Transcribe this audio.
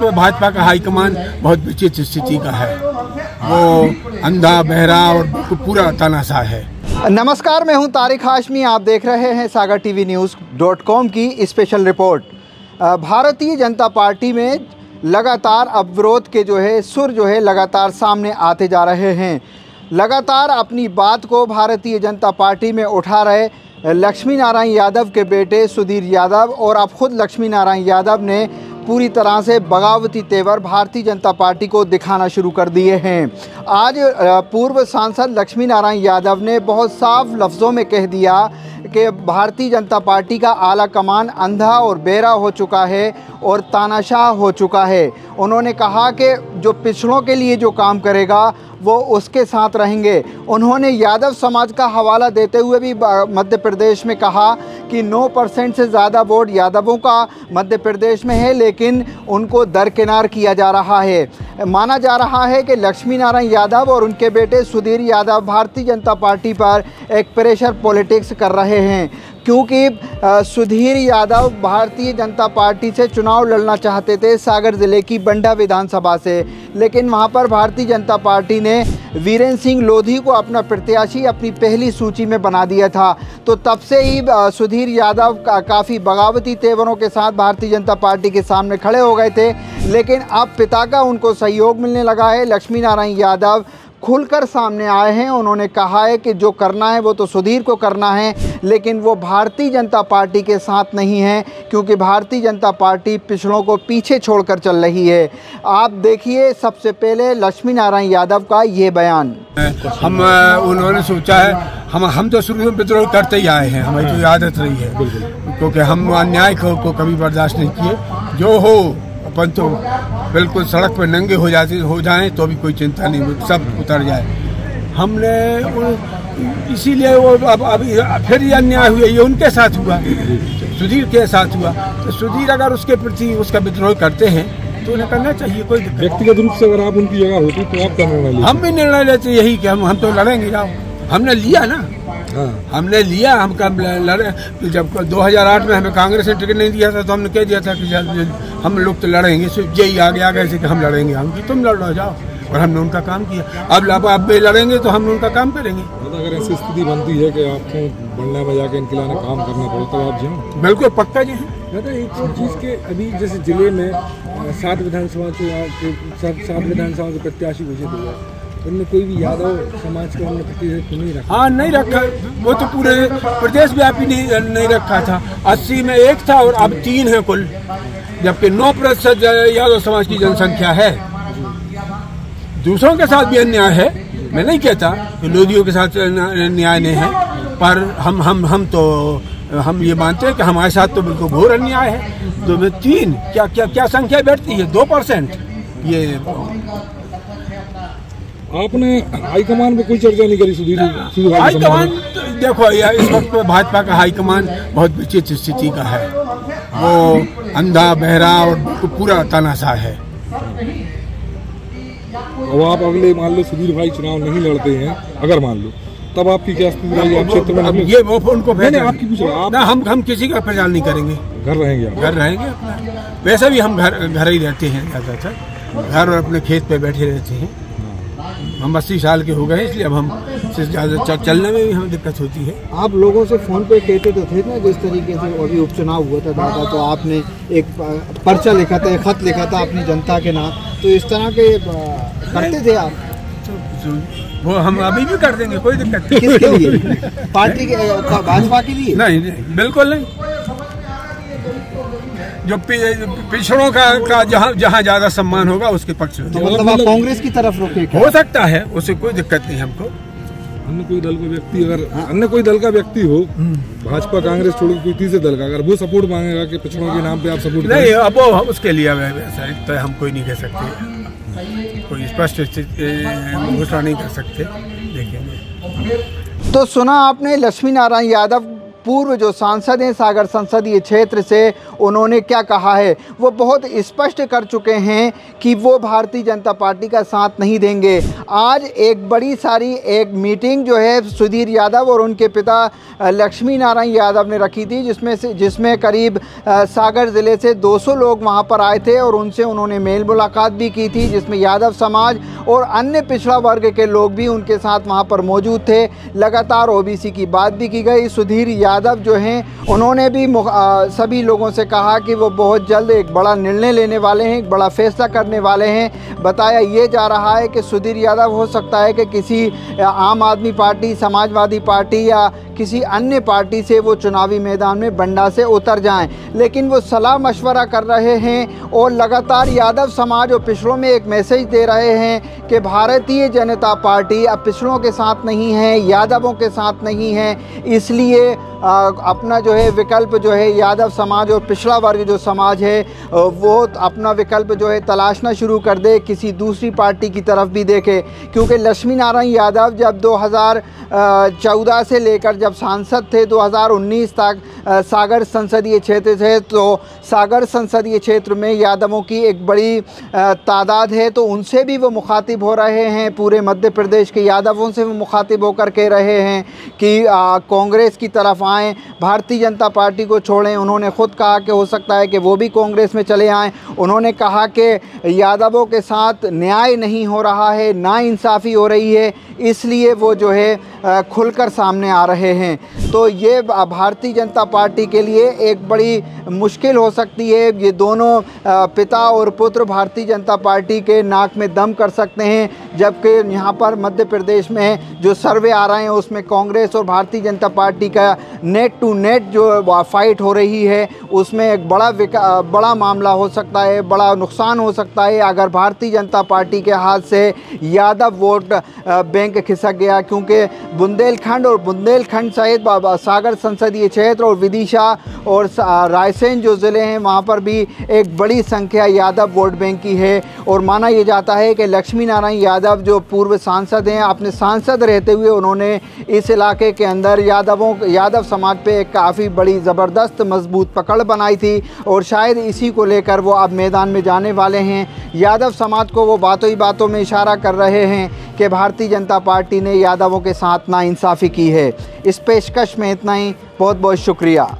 वक्त भाजपा का हाईकमान बहुत विचित्र स्थिति का है। वो अंधा बहरा और पूरा तानाशाह है। नमस्कार, मैं हूं तारिक हाशमी। आप देख रहे हैं सागर टीवी न्यूज़.com की special report. Bharatiya Janata party में लगातार अवरोध के सुर लगातार सामने आते जा रहे हैं। लगातार अपनी बात को भारतीय जनता पार्टी में उठा रहे लक्ष्मी नारायण यादव के बेटे सुधीर यादव और अब खुद लक्ष्मी नारायण यादव ने पूरी तरह से बगावती तेवर भारतीय जनता पार्टी को दिखाना शुरू कर दिए हैं। आज पूर्व सांसद लक्ष्मी नारायण यादव ने बहुत साफ लफ्ज़ों में कह दिया कि भारतीय जनता पार्टी का आला कमान अंधा और बेरा हो चुका है और तानाशाह हो चुका है। उन्होंने कहा कि जो पिछड़ों के लिए जो काम करेगा वो उसके साथ रहेंगे। उन्होंने यादव समाज का हवाला देते हुए भी मध्य प्रदेश में कहा कि 9% से ज़्यादा वोट यादवों का मध्य प्रदेश में है, लेकिन उनको दरकिनार किया जा रहा है। माना जा रहा है कि लक्ष्मी नारायण यादव और उनके बेटे सुधीर यादव भारतीय जनता पार्टी पर एक प्रेशर पॉलिटिक्स कर रहे हैं, क्योंकि सुधीर यादव भारतीय जनता पार्टी से चुनाव लड़ना चाहते थे सागर ज़िले की बंडा विधानसभा से, लेकिन वहां पर भारतीय जनता पार्टी ने वीरेंद्र सिंह लोधी को अपना प्रत्याशी अपनी पहली सूची में बना दिया था। तो तब से ही सुधीर यादव काफ़ी बगावती तेवरों के साथ भारतीय जनता पार्टी के सामने खड़े हो गए थे, लेकिन अब पिता का उनको सहयोग मिलने लगा है। लक्ष्मी नारायण यादव खुलकर सामने आए हैं। उन्होंने कहा है कि जो करना है वो तो सुधीर को करना है, लेकिन वो भारतीय जनता पार्टी के साथ नहीं है, क्योंकि भारतीय जनता पार्टी पिछड़ों को पीछे छोड़कर चल रही है। आप देखिए सबसे पहले लक्ष्मी नारायण यादव का ये बयान। उन्होंने सोचा है, हम तो शुरू में विद्रोह करते ही आए हैं, हमारी तो आदत रही है, क्योंकि हम अन्याय को कभी बर्दाश्त नहीं किए। जो हो अपन तो बिल्कुल सड़क पर नंगे हो जाएं तो भी कोई चिंता नहीं, सब उतर जाए। हमने इसीलिए वो अब फिर ये अन्याय हुआ, ये उनके साथ हुआ, सुधीर के साथ हुआ। तो सुधीर अगर उसके प्रति उसका विद्रोह करते हैं तो उन्हें करना चाहिए। कोई व्यक्तिगत रूप से अगर आप उनकी जगह होती तो आप करने वाले? हम भी निर्णय लेते यही कि हम तो लड़ेंगे। जाओ, हमने लिया ना, हमने लिया। हम कब लड़े? जब 2008 में हमें कांग्रेस ने टिकट नहीं दिया था तो हमने कह दिया था कि हम लोग तो लड़ेंगे। यही आगे ऐसे कि हम लड़ेंगे, हम कि तुम लड़ो जाओ, और हमने उनका काम किया। अब आप लड़ेंगे तो हम उनका काम करेंगे। अगर ऐसी स्थिति बनती है कि आपको बंडा में जाके इनके लाने काम करना पड़े तो आप जाओ? बिल्कुल पक्का जी। एक चीज़ के अभी जैसे जिले में 7 विधानसभा के प्रत्याशी घोषित हुए, उनमें कोई भी यादव समाज का प्रतिनिधित्व नहीं रखा। हाँ, नहीं रखा। वो तो पूरे प्रदेश व्यापी नहीं रखा था। 80 में 1 था और अब 3 है कुल, जबकि 9% यादव समाज की जनसंख्या है। दूसरों के साथ भी अन्याय है, मैं नहीं कहता कि लोधियों के साथ अन्याय नहीं है, पर हम ये मानते हैं कि हमारे साथ तो बिल्कुल घोर अन्याय है। 2 में 3 क्या संख्या बैठती है? 2%। ये आपने हाईकमान में कोई चर्चा नहीं करी? सुधीर हाईकमान देखो, इस वक्त भाजपा का हाईकमान बहुत विचित्र स्थिति का है। वो अंधा बहरा और पूरा तानाशाह है। अब आप अगले मान लो सुधीर भाई चुनाव नहीं लड़ते हैं, अगर मान लो, तब आपकी क्या स्थिति रहेगी? आप क्षेत्र में ये वो उनको आपकी पूछ रहा ना, हम किसी का प्रचार नहीं करेंगे। घर रहेंगे? घर रहेंगे अपना। वैसे भी हम घर ही रहते हैं, ज़्यादातर घर और अपने खेत पे बैठे रहते हैं। हम 80 साल के हो गए, इसलिए अब हम ज़्यादा चलने में भी हमें दिक्कत होती है। आप लोगों से फ़ोन पे कहते तो थे ना, जिस तरीके से अभी उपचुनाव हुआ था दादा, तो आपने एक पर्चा लिखा था, एक खत लिखा था अपनी जनता के नाम, तो इस तरह के करते थे आप? वो हम अभी भी कर देंगे, कोई दिक्कत नहीं। किसके लिए? पार्टी के, भाजपा के लिए? नहीं, बिल्कुल नहीं। जो पिछड़ों का जहाँ ज्यादा सम्मान होगा उसके पक्ष में। तो मतलब आप कांग्रेस की तरफ रोके? हो सकता है, उससे कोई दिक्कत नहीं हमको। अन्य कोई दल का व्यक्ति, अगर अन्य कोई दल का व्यक्ति हो, भाजपा कांग्रेस छोड़ कोई तीसरे दल का, अगर वो सपोर्ट मांगेगा कि पिछड़ों के नाम पे आप सपोर्ट नहीं, अब वो उसके लिए तो हम कोई नहीं कह सकते, कोई स्पष्ट घोषणा नहीं कर सकते। देखेंगे। तो सुना आपने लक्ष्मी नारायण यादव पूर्व जो सांसद हैं सागर संसदीय क्षेत्र से, उन्होंने क्या कहा है। वो बहुत स्पष्ट कर चुके हैं कि वो भारतीय जनता पार्टी का साथ नहीं देंगे। आज एक बड़ी सारी एक मीटिंग जो है सुधीर यादव और उनके पिता लक्ष्मी नारायण यादव ने रखी थी, जिसमें करीब सागर ज़िले से 200 लोग वहां पर आए थे और उनसे उन्होंने मेल मुलाकात भी की थी, जिसमें यादव समाज और अन्य पिछड़ा वर्ग के लोग भी उनके साथ वहां पर मौजूद थे। लगातार ओबीसी की बात भी की गई। सुधीर यादव जो हैं उन्होंने भी सभी लोगों से कहा कि वो बहुत जल्द एक बड़ा निर्णय लेने वाले हैं, एक बड़ा फैसला करने वाले हैं। बताया ये जा रहा है कि सुधीर यादव हो सकता है कि किसी आम आदमी पार्टी, समाजवादी पार्टी या किसी अन्य पार्टी से वो चुनावी मैदान में बंडा से उतर जाएं, लेकिन वो सलाह मशवरा कर रहे हैं और लगातार यादव समाज और पिछड़ों में एक मैसेज दे रहे हैं कि भारतीय जनता पार्टी अब पिछड़ों के साथ नहीं है, यादवों के साथ नहीं है। इसलिए अपना जो है विकल्प जो है यादव समाज और पिछड़ा वर्ग जो समाज है वो अपना विकल्प जो है तलाशना शुरू कर दे, किसी दूसरी पार्टी की तरफ भी देखे। क्योंकि लक्ष्मी नारायण यादव जब 2014 से लेकर जब सांसद थे 2019 तक सागर संसदीय क्षेत्र से, तो सागर संसदीय क्षेत्र में यादवों की एक बड़ी तादाद है, तो उनसे भी वो मुखातिब हो रहे हैं। पूरे मध्य प्रदेश के यादवों से वो मुखातिब होकर कह रहे हैं कि कांग्रेस की तरफ आएँ, भारतीय जनता पार्टी को छोड़ें। उन्होंने खुद कहा कि हो सकता है कि वो भी कांग्रेस में चले आएँ। उन्होंने कहा कि यादवों के साथ न्याय नहीं हो रहा है, नाइंसाफ़ी हो रही है, इसलिए वो जो है खुलकर सामने आ रहे हैं। तो ये भारतीय जनता पार्टी के लिए एक बड़ी मुश्किल हो सकती है। ये दोनों पिता और पुत्र भारतीय जनता पार्टी के नाक में दम कर सकते हैं, जबकि यहाँ पर मध्य प्रदेश में जो सर्वे आ रहे हैं उसमें कांग्रेस और भारतीय जनता पार्टी का नेट टू नेट जो फाइट हो रही है उसमें एक बड़ा मामला हो सकता है, बड़ा नुकसान हो सकता है अगर भारतीय जनता पार्टी के हाथ से यादव वोट बैंक खिसक गया। क्योंकि बुंदेलखंड सहित सागर संसदीय क्षेत्र और विदिशा और रायसेन जो ज़िले हैं वहाँ पर भी एक बड़ी संख्या यादव वोट बैंक की है। और माना ये जाता है कि लक्ष्मी नारायण यादव जो पूर्व सांसद हैं, अपने सांसद रहते हुए उन्होंने इस इलाके के अंदर यादव समाज पे एक काफ़ी बड़ी ज़बरदस्त मजबूत पकड़ बनाई थी और शायद इसी को लेकर वो अब मैदान में जाने वाले हैं। यादव समाज को वो बातों ही बातों में इशारा कर रहे हैं कि भारतीय जनता पार्टी ने यादवों के साथ नाइंसाफ़ी की है। इस पेशकश में इतना ही। बहुत बहुत शुक्रिया।